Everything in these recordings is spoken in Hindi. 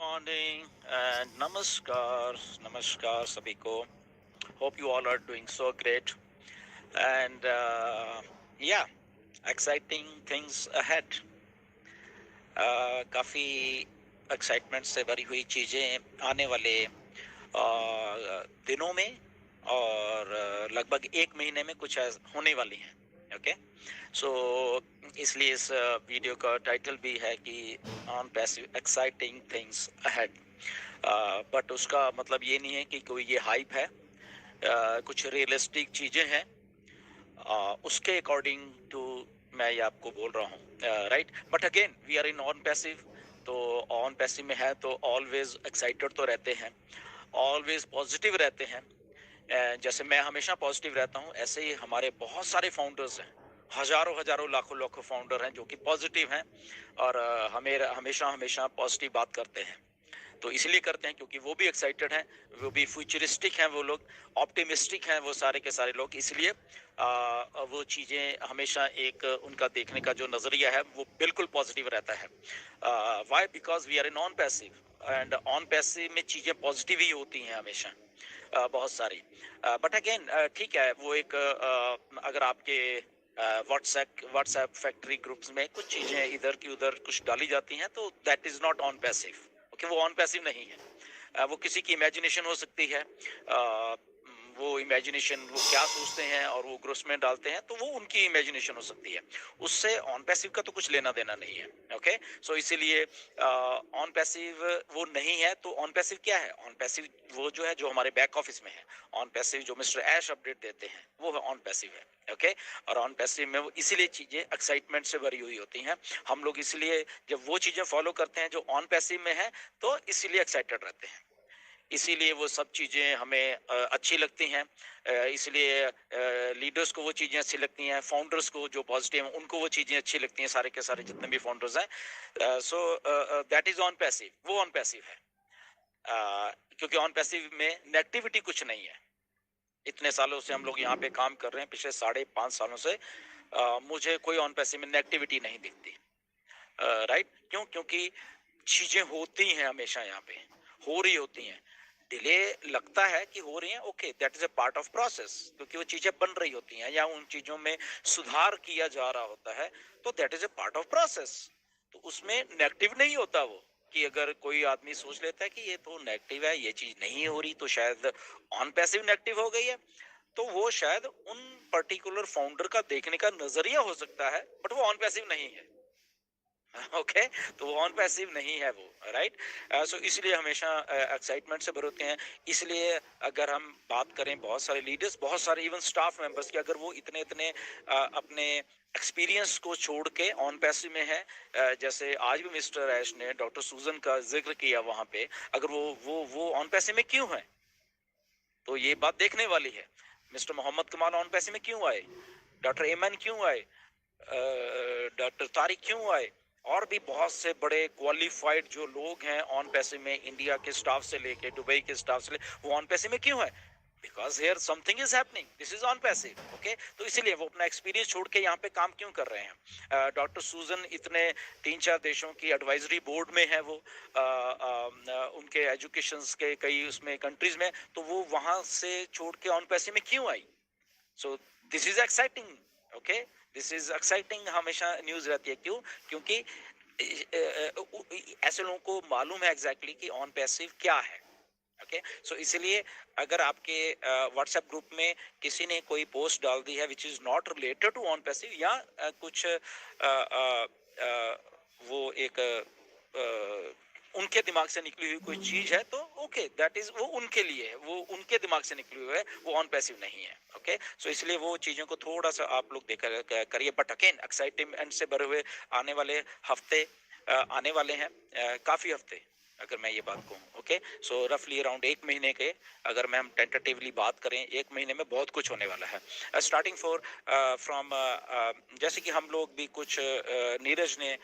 Morning and namaskar सभी को. Hope you all are doing so great and yeah, exciting things ahead. काफ़ी एक्साइटमेंट से भरी हुई चीज़ें आने वाले दिनों में और लगभग एक महीने में कुछ होने वाली हैं. ओके, सो इसलिए इस वीडियो का टाइटल भी है कि on passive exciting things ahead. But उसका मतलब ये नहीं है कि कोई ये हाइप है. कुछ रियलिस्टिक चीज़ें हैं, उसके अकॉर्डिंग टू मैं ये आपको बोल रहा हूँ. Right, but again we are in OnPassive. तो ऑन पैसिव में है तो ऑलवेज एक्साइटेड तो रहते हैं, ऑलवेज पॉजिटिव रहते हैं. जैसे मैं हमेशा पॉजिटिव रहता हूँ, ऐसे ही हमारे बहुत सारे फाउंडर्स हैं, हजारों हजारों लाखों लाखों फाउंडर हैं जो कि पॉजिटिव हैं और हमें हमेशा हमेशा पॉजिटिव बात करते हैं. तो इसलिए करते हैं क्योंकि वो भी एक्साइटेड हैं, वो भी फ्यूचरिस्टिक हैं, वो लोग ऑप्टिमिस्टिक हैं, वो सारे के सारे लोग. इसलिए वो चीज़ें हमेशा एक उनका देखने का जो नज़रिया है वो बिल्कुल पॉजिटिव रहता है. Why? Because we are in OnPassive and OnPassive में चीज़ें पॉजिटिव ही होती हैं हमेशा, बहुत सारी. बट अगेन ठीक है, वो एक अगर आपके व्हाट्सएप फैक्ट्री ग्रुप्स में कुछ चीज़ें इधर की उधर कुछ डाली जाती हैं तो that is not on passive. Okay, वो ऑन पैसिव नहीं है. वो किसी की इमेजिनेशन हो सकती है. वो इमेजिनेशन, वो क्या सोचते हैं और वो ग्रुप्स में डालते हैं तो वो उनकी इमेजिनेशन हो सकती है, उससे ऑन पैसिव का तो कुछ लेना देना नहीं है. ओके, सो इसीलिए ऑन पैसिव वो नहीं है. तो ऑन पैसिव क्या है? ऑन पैसिव वो जो है जो हमारे बैक ऑफिस में है. ऑन पैसिव जो मिस्टर ऐश अपडेट देते हैं वो ऑन पैसिव है. ओके, और ऑन पैसिव में वो इसीलिए चीज़ें एक्साइटमेंट से भरी हुई होती हैं. हम लोग इसलिए जब वो चीज़ें फॉलो करते हैं जो ऑन पैसिव में है तो इसीलिए एक्साइटेड रहते हैं. इसीलिए वो सब चीज़ें हमें अच्छी लगती हैं. इसलिए लीडर्स को वो चीज़ें अच्छी लगती हैं, फाउंडर्स को जो पॉजिटिव हैं उनको वो चीज़ें अच्छी लगती हैं, सारे के सारे जितने भी फाउंडर्स हैं. So that is on passive. वो ऑन पैसिव है. क्योंकि ऑन पैसिव में नेगेटिविटी कुछ नहीं है. इतने सालों से हम लोग यहाँ पे काम कर रहे हैं, पिछले 5.5 सालों से मुझे कोई ऑन पैसिव में नेगेटिविटी नहीं दिखती. राइट, क्यों? क्योंकि चीज़ें होती हैं हमेशा, यहाँ पे हो रही होती हैं. डिले लगता है कि हो रही हैं, okay, that is a part of process, क्योंकि वो चीज़ें बन रही होती हैं या उन चीज़ों में सुधार किया जा रहा होता है, तो that is a part of process. तो उसमें नेगेटिव नहीं होता वो, कि अगर कोई आदमी सोच लेता है कि ये तो नेगेटिव है, ये चीज़ नहीं हो रही तो शायद ऑन पैसिव नेगेटिव हो गई है, तो वो शायद उन पर्टिकुलर फाउंडर का देखने का नजरिया हो सकता है, बट वो ऑन पैसिव नहीं है. ओके, तो वो ऑन पैसिव नहीं है वो. राइट, सो इसलिए हमेशा एक्साइटमेंट से भरे होते हैं. इसलिए अगर हम बात करें बहुत सारे लीडर्स, बहुत सारे इवन स्टाफ मेंबर्स की, अगर वो इतने इतने अपने एक्सपीरियंस को छोड़ के ऑन पैसिव में है, जैसे आज भी मिस्टर ऐश ने डॉक्टर सूजन का जिक्र किया वहां पे, अगर वो ऑन पैसिव में क्यों है तो ये बात देखने वाली है. मिस्टर मोहम्मद कमाल ऑन पैसिव में क्यों आए, डॉक्टर एमन क्यों आए, डॉक्टर तारिक क्यों आए, और भी बहुत से बड़े क्वालिफाइड जो लोग हैं ऑन पैसे में, इंडिया के स्टाफ से लेके दुबई के स्टाफ से लेके, वो ऑन पैसे में क्यों है? Because here something is happening, this is OnPassive. Okay, तो इसीलिए वो अपना एक्सपीरियंस छोड़ के यहाँ पे काम क्यों कर रहे हैं. डॉक्टर सूजन इतने 3-4 देशों की एडवाइजरी बोर्ड में है वो, उनके एजुकेशन के कई उसमें कंट्रीज में, तो वो वहां से छोड़ के ऑन पैसे में क्यों आई? So this is exciting. Okay, this is exciting हमेशा न्यूज रहती है. क्यों? क्योंकि ऐसे लोगों को मालूम है एग्जैक्टली कि ऑन पैसिव क्या है. ओके, सो इसलिए अगर आपके व्हाट्सएप ग्रुप में किसी ने कोई पोस्ट डाल दी है which is not related to OnPassive, या कुछ वो एक उनके दिमाग से निकली हुई कोई चीज है, तो ओके, दैट इज वो उनके लिए है, वो उनके दिमाग से निकली हुई है, वो ऑन पैसिव नहीं है. ओके, सो इसलिए वो चीजों को थोड़ा सा आप लोग देखा करिए. बट अगेन एक्साइटमेंट से भरे हुए आने वाले हफ्ते आने वाले हैं, काफी हफ्ते, अगर मैं ये बात कहूँ. ओके, सो रफली अराउंड 1 महीने के अगर मैं हम टेंटेटिवली बात करें, 1 महीने में बहुत कुछ होने वाला है। स्टार्टिंग फ्रॉम जैसे कि हम लोग भी कुछ नीरज ने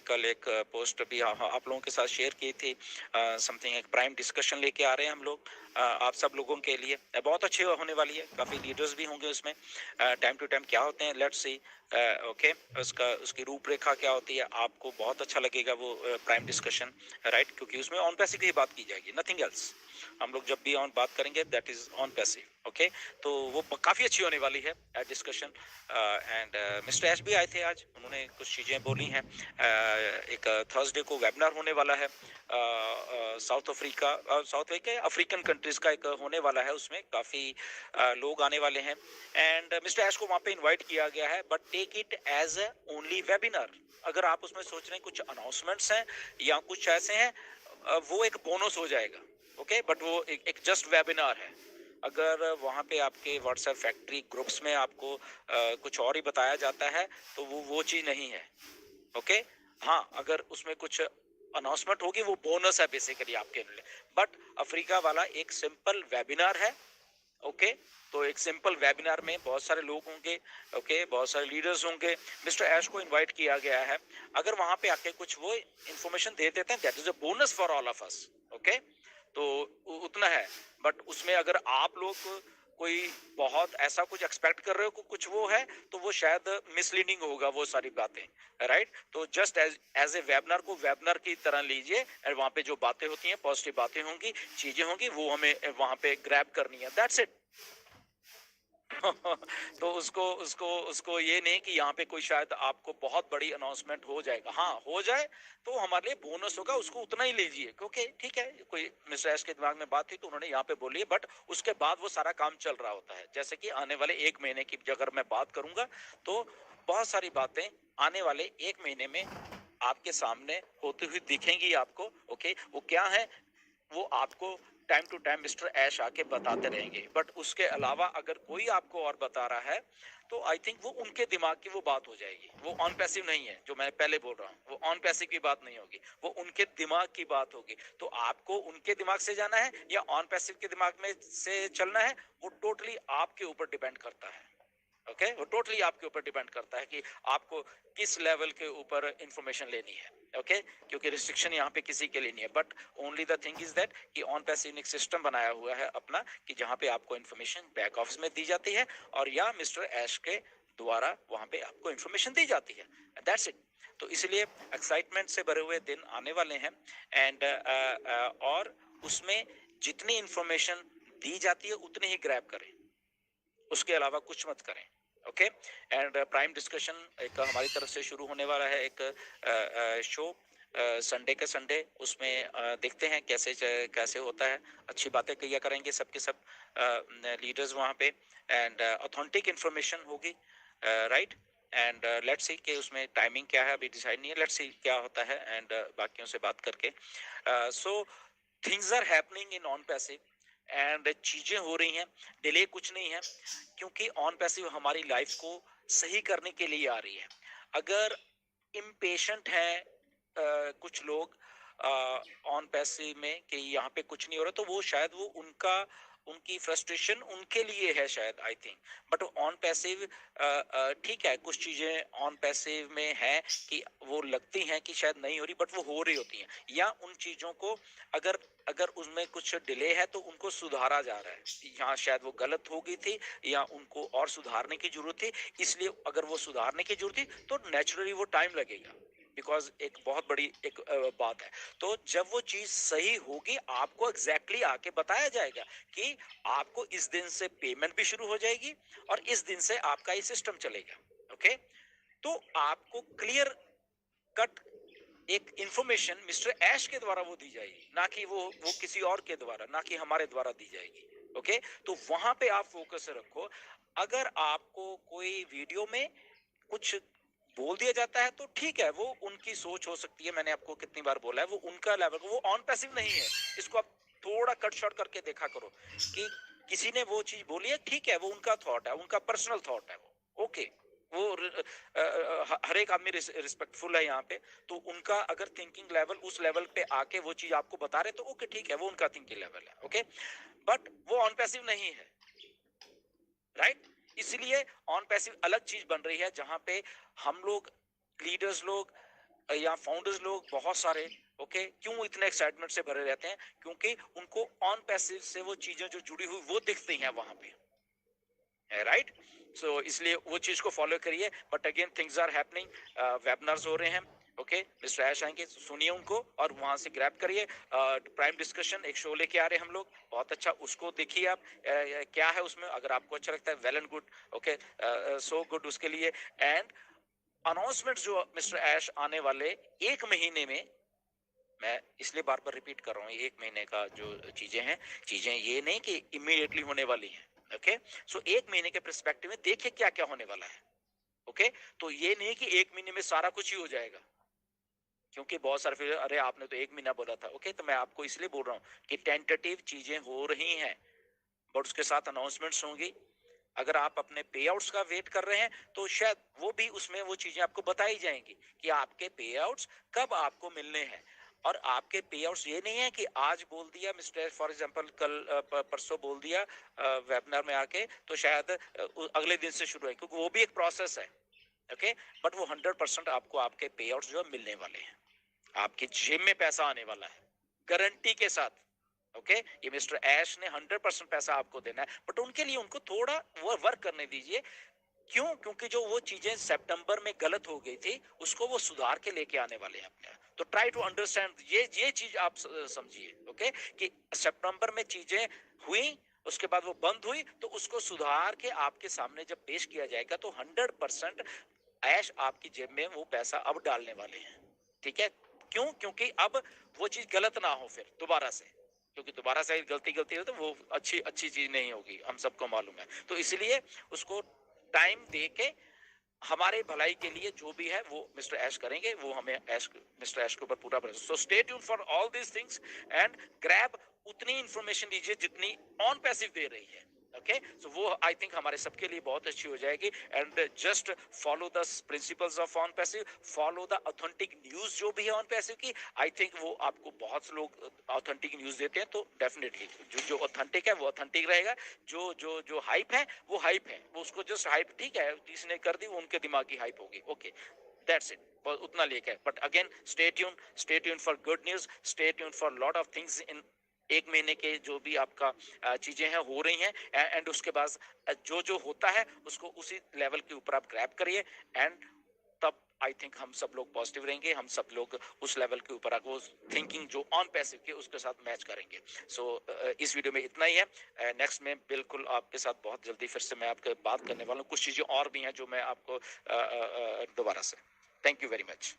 कल एक पोस्ट भी आप लोगों के साथ शेयर की थी, समथिंग एक प्राइम डिस्कशन लेके आ रहे हैं हम लोग आप सब लोगों के लिए, बहुत अच्छी होने वाली है, काफ़ी लीडर्स भी होंगे उसमें। टाइम टू टाइम क्या होते हैं, लेट्स सी, ओके, उसकी रूपरेखा क्या होती है, आपको बहुत अच्छा लगेगा वो प्राइम डिस्कशन, राइट, क्योंकि उसमें ऑन पैसिव की बात की जाएगी, नथिंग एल्स। हम लोग जब भी ऑन बात करेंगे that is OnPassive, okay, तो वो काफ़ी अच्छी होने वाली है डिस्कशन। एंड मिस्टर एश भी आए थे आज, उन्होंने कुछ चीज़ें बोली हैं। एक थर्सडे को वेबिनार होने वाला है साउथ अफ्रीकन कंट्रीज का एक होने वाला है, उसमें काफ़ी लोग आने वाले हैं। एंड मिस्टर एश को वहाँ पे इनवाइट किया गया है, but take it as a only webinar. अगर आप उसमें सोच रहे हैं कुछ अनाउंसमेंट्स हैं या कुछ ऐसे हैं, वो एक बोनस हो जाएगा, ओके, बट वो एक जस्ट वेबिनार है। अगर वहाँ पे आपके व्हाट्सएप फैक्ट्री ग्रुप्स में आपको कुछ और ही बताया जाता है तो वो चीज़ नहीं है, ओके। हाँ, अगर उसमें कुछ अनाउंसमेंट होगी वो बोनस है बेसिकली आपके लिए, बट अफ्रीका वाला एक सिंपल वेबिनार है, ओके। तो एक सिंपल वेबिनार में बहुत सारे लोग होंगे, ओके, बहुत सारे लीडर्स होंगे। मिस्टर ऐश को इनवाइट किया गया है, अगर वहां पे आके कुछ वो इंफॉर्मेशन दे देते हैं that is a bonus for all of us, okay. तो उतना है, बट उसमें अगर आप लोग कोई बहुत ऐसा कुछ एक्सपेक्ट कर रहे हो कुछ वो है, तो वो शायद मिसलीडिंग होगा वो सारी बातें, राइट। तो जस्ट एज ए वेबिनार को वेबिनार की तरह लीजिए, और वहाँ पे जो बातें होती हैं, पॉजिटिव बातें होंगी, चीजें होंगी, वो हमें वहाँ पे ग्रैब करनी है, दैट्स इट। तो उसको उसको उसको ये नहीं कि यहाँ पे कोई शायद आपको बहुत बड़ी अनाउंसमेंट हो जाएगा, हाँ हो जाए तो हमारे लिए बोनस होगा, उसको उतना ही लीजिए, क्योंकि ठीक है, कोई मिस्टर एस के दिमाग में बात थी तो उन्होंने यहाँ पे बोली है, बट उसके बाद वो सारा काम चल रहा होता है। जैसे कि आने वाले 1 महीने की अगर मैं बात करूंगा तो बहुत सारी बातें आने वाले 1 महीने में आपके सामने होती हुई दिखेंगी आपको, ओके। वो क्या है, वो आपको टाइम टू टाइम मिस्टर ऐश आके बताते रहेंगे, बट उसके अलावा अगर कोई आपको और बता रहा है तो आई थिंक वो उनके दिमाग की वो बात हो जाएगी, वो ऑन पैसिव नहीं है, जो मैं पहले बोल रहा हूँ, वो ऑन पैसिव की बात नहीं होगी, वो उनके दिमाग की बात होगी। तो आपको उनके दिमाग से जाना है या ऑन पैसिव के दिमाग में से चलना है, वो टोटली आपके ऊपर डिपेंड करता है, ओके। वो टोटली आपके ऊपर डिपेंड करता है कि आपको किस लेवल के ऊपर इंफॉर्मेशन लेनी है, ओके। क्योंकि रिस्ट्रिक्शन यहाँ पे किसी के लिए नहीं है, but only the thing is that कि ऑन पैसिव एक सिस्टम बनाया हुआ है अपना, कि जहाँ पे आपको इंफॉर्मेशन बैक ऑफिस में दी जाती है और या मिस्टर ऐश के द्वारा वहाँ पे आपको इंफॉर्मेशन दी जाती है, दैट्स इट। तो इसलिए एक्साइटमेंट से भरे हुए दिन आने वाले हैं। एंड और उसमें जितनी इंफॉर्मेशन दी जाती है उतनी ही ग्रैब करें, उसके अलावा कुछ मत करें, ओके। एंड प्राइम डिस्कशन एक हमारी तरफ से शुरू होने वाला है, एक शो संडे के संडे, उसमें देखते हैं कैसे कैसे होता है। अच्छी बातें किया करेंगे सबके सब लीडर्स वहाँ पे, एंड ऑथेंटिक इंफॉर्मेशन होगी, राइट। एंड लेट्स सी कि उसमें टाइमिंग क्या है, अभी डिसाइड नहीं है, लेट्स सी क्या होता है। एंड बाकियों से बात करके so things are happening in OnPassive, and चीजें हो रही हैं, डिले कुछ नहीं है, क्योंकि ऑन पैसिव हमारी लाइफ को सही करने के लिए आ रही है। अगर इम्पेशेंट है कुछ लोग ऑन पैसिव में कि यहाँ पे कुछ नहीं हो रहा, तो वो शायद वो उनकी फ्रस्ट्रेशन उनके लिए है शायद, I think. But on passive ठीक है, कुछ चीजें ऑन पैसिव में है कि वो लगती हैं कि शायद नहीं हो रही, बट वो हो रही होती हैं, या उन चीजों को अगर अगर उसमें कुछ डिले है तो उनको सुधारा जा रहा है, यहाँ शायद वो गलत हो गई थी या उनको और सुधारने की जरूरत थी, इसलिए अगर वो सुधारने की जरूरत थी तो नेचुरली वो टाइम लगेगा, बिकॉज एक बहुत बड़ी एक बात है। तो जब वो चीज सही होगी आपको एग्जैक्टली आके बताया जाएगा कि आपको इस दिन से पेमेंट भी शुरू हो जाएगी और इस दिन से आपका ये सिस्टम चलेगा, ओके। तो आपको क्लियर कट एक इंफॉर्मेशन मिस्टर ऐश के द्वारा वो दी जाएगी, ना कि वो किसी और के द्वारा, ना कि हमारे द्वारा दी जाएगी, ओके। तो वहां पे आप फोकस रखो। अगर आपको कोई वीडियो में कुछ बोल दिया जाता है तो ठीक है, वो उनकी सोच हो सकती है, मैंने आपको कितनी बार बोला है, वो उनका लेवल, वो ऑन पैसिव नहीं है। इसको आप थोड़ा कट शॉर्ट करके देखा करो कि किसी ने वो चीज बोली है, ठीक है, वो उनका थॉट है, उनका पर्सनल थॉट है, वो ओके। वो हर एक आदमी रिस्पेक्टफुल है यहाँ पे, तो उनका अगर थिंकिंग लेवल उस लेवल पे आके वो चीज आपको बता रहे तो ओके ठीक है, वो उनका थिंकिंग लेवल है, ओके। बट वो ऑन पैसिव नहीं है, राइट। इसलिए ऑन पैसिव अलग चीज बन रही है, जहां पे हम लोग लीडर्स लोग या फाउंडर्स लोग बहुत सारे, ओके, क्यों इतने एक्साइटमेंट से भरे रहते हैं, क्योंकि उनको ऑन पैसिव से वो चीजें जो जुड़ी हुई वो दिखती हैं वहां पे, है, राइट। सो इसलिए वो चीज को फॉलो करिए। But again things are happening, webinars हो रहे हैं, ओके, मिस्टर ऐश आएंगे, सुनिए उनको और वहां से ग्रैब करिए। प्राइम डिस्कशन एक शो लेके आ रहे हैं हम लोग, बहुत अच्छा, उसको देखिए आप। क्या है उसमें, अगर आपको अच्छा लगता है well and good, okay, so good उसके लिए। एंड अनाउंसमेंट जो मिस्टर ऐश आने वाले 1 महीने में, मैं इसलिए बार बार रिपीट कर रहा हूँ, 1 महीने का जो चीजें हैं, चीजें ये नहीं कि इमीडिएटली होने वाली हैं, ओके। सो 1 महीने के पर्सपेक्टिव में देखिए क्या क्या होने वाला है, ओके। तो ये नहीं कि 1 महीने में सारा कुछ ही हो जाएगा, क्योंकि बहुत सारे फिर अरे आपने तो 1 महीना बोला था, ओके। तो मैं आपको इसलिए बोल रहा हूँ कि टेंटेटिव चीजें हो रही हैं, बट उसके साथ अनाउंसमेंट्स होंगी। अगर आप अपने पे आउट्स का वेट कर रहे हैं तो शायद वो भी उसमें वो चीजें आपको बताई जाएंगी कि आपके पे आउट्स कब आपको मिलने हैं। और आपके पे आउट्स ये नहीं है कि आज बोल दिया मिस्टर, फॉर एग्जांपल कल परसों बोल दिया वेबिनार में आके, तो शायद अगले दिन से शुरू है, क्योंकि वो भी एक प्रोसेस है, ओके। बट वो 100% आपको आपके पे आउट्स जो मिलने वाले हैं, आपके जेब में पैसा आने वाला है गारंटी के साथ, ओके। ये मिस्टर ऐश ने 100% पैसा आपको देना है, बट उनके लिए उनको थोड़ा वो वर्क करने दीजिए। क्यों? क्योंकि जो वो चीजें सितंबर में गलत हो गई थी उसको वो सुधार के लेके आने वाले हैं अपने। तो ट्राई टू अंडरस्टैंड ये चीज आप समझिए, ओके, कि सितंबर में चीजें हुई, उसके बाद वो बंद हुई, तो उसको सुधार के आपके सामने जब पेश किया जाएगा तो 100% ऐश आपकी जेब में वो पैसा अब डालने वाले हैं, ठीक है। क्यों? क्योंकि अब वो चीज गलत ना हो फिर दोबारा से, क्योंकि दोबारा से गलती गलती हो तो वो अच्छी अच्छी चीज नहीं होगी, हम सबको मालूम है। तो इसलिए उसको टाइम दे के हमारे भलाई के लिए जो भी है वो मिस्टर ऐश करेंगे, वो हमें मिस्टर ऐश के ऊपर पूरा भरोसा। So stay tune for all these things and grab उतनी इंफॉर्मेशन लीजिए जितनी ऑन पैसिव दे रही है, ओके। सो वो आई थिंक हमारे सबके लिए बहुत अच्छी हो जाएगी। And just follow the principles of on passive, follow the authentic news जो भी है ऑन पैसिव की। आई थिंक वो आपको बहुत से लोग ऑथेंटिक न्यूज देते हैं, तो डेफिनेटली जो ऑथेंटिक है वो ऑथेंटिक रहेगा। जो जो जो हाइप है वो हाइप है, वो उसको जस्ट हाइप, ठीक है, जिसने कर दी वो उनके दिमाग की हाइप होगी, ओके, दैट्स इट, उतना लेके। But again stay tune for good news, stay tune for lot of things in 1 महीने के जो भी आपका चीजें हैं हो रही हैं। एंड उसके बाद जो जो होता है उसको उसी लेवल के ऊपर आप ग्रैब करिए। एंड तब आई थिंक हम सब लोग पॉजिटिव रहेंगे, हम सब लोग उस लेवल के ऊपर वो थिंकिंग जो ऑन पैसिव के उसके साथ मैच करेंगे। सो इस वीडियो में इतना ही है। नेक्स्ट में बिल्कुल आपके साथ बहुत जल्दी फिर से मैं आपके बात करने वाला हूँ, कुछ चीजें और भी हैं जो मैं आपको दोबारा से। Thank you very much.